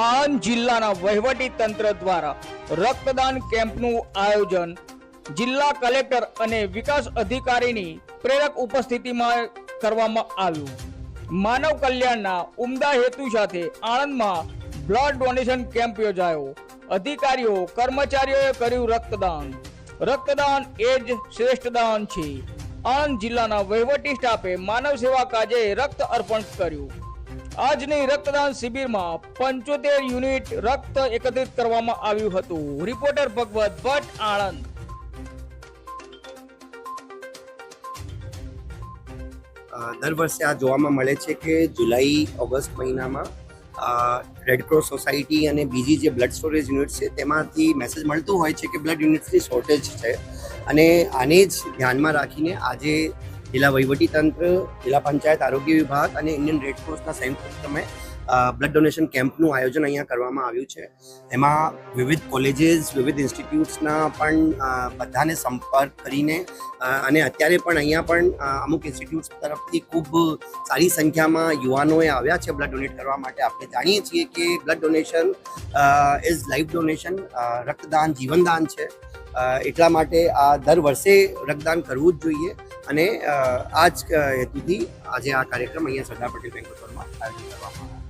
આણંદ જિલ્લાના વહીવટી તંત્ર દ્વારા રક્તદાન કેમ્પનું આયોજન જિલ્લા કલેક્ટર અને વિકાસ અધિકારીની પ્રેરક ઉપસ્થિતિમાં કરવામાં આવ્યું. માનવ કલ્યાણના ઉમદા હેતુ સાથે આણંદમાં બ્લડ ડોનેશન કેમ્પ યોજાયો. અધિકારીઓ કર્મચારીઓએ કર્યું રક્તદાન. રક્તદાન એ જ શ્રેષ્ઠ દાન છે. આણંદ જિલ્લાના વહીવટી સ્ટાફે માનવ સેવા કાજે રક્ત અર્પણ કર્યું. આજની રક્તદાન શિબિરમાં 75 યુનિટ રક્ત એકત્રિત કરવામાં આવ્યું હતું. રિપોર્ટર ભગવત ભટ્ટ, આણંદ. દર વર્ષે આ જોવામાં મળે છે કે જુલાઈ ઓગસ્ટ મહિનામાં રેડક્રોસ સોસાયટી અને બીજી જે બ્લડ સ્ટોરેજ યુનિટ છે તેમાંથી મેસેજ મળતું હોય છે કે બ્લડ યુનિટ્સની શોર્ટેજ છે, અને આને જ ધ્યાનમાં રાખીને આજે જિલ્લા વહીવટીતંત્ર, જિલ્લા પંચાયત આરોગ્ય વિભાગ અને ઇન્ડિયન રેડક્રોસના સંયુક્ત ઉપક્રમે બ્લડ ડોનેશન કેમ્પનું આયોજન અહીંયા કરવામાં આવ્યું છે. એમાં વિવિધ કોલેજીસ, વિવિધ ઇન્સ્ટિટ્યૂટ્સના પણ બધાને સંપર્ક કરીને અને અત્યારે પણ અહીંયા પણ અમુક ઇન્સ્ટિટ્યૂટ્સ તરફથી ખૂબ સારી સંખ્યામાં યુવાનોએ આવ્યા છે બ્લડ ડોનેટ કરવા માટે. આપણે જાણીએ છીએ કે blood donation is life donation. રક્તદાન જીવનદાન છે. એટલા માટે આ દર વર્ષે રક્તદાન કરવું જ જોઈએ, અને આ જ હેતુથી આજે આ કાર્યક્રમ અહીંયા સરદાર પટેલ બેંક હોટલમાં આયોજન કરવામાં આવ્યો.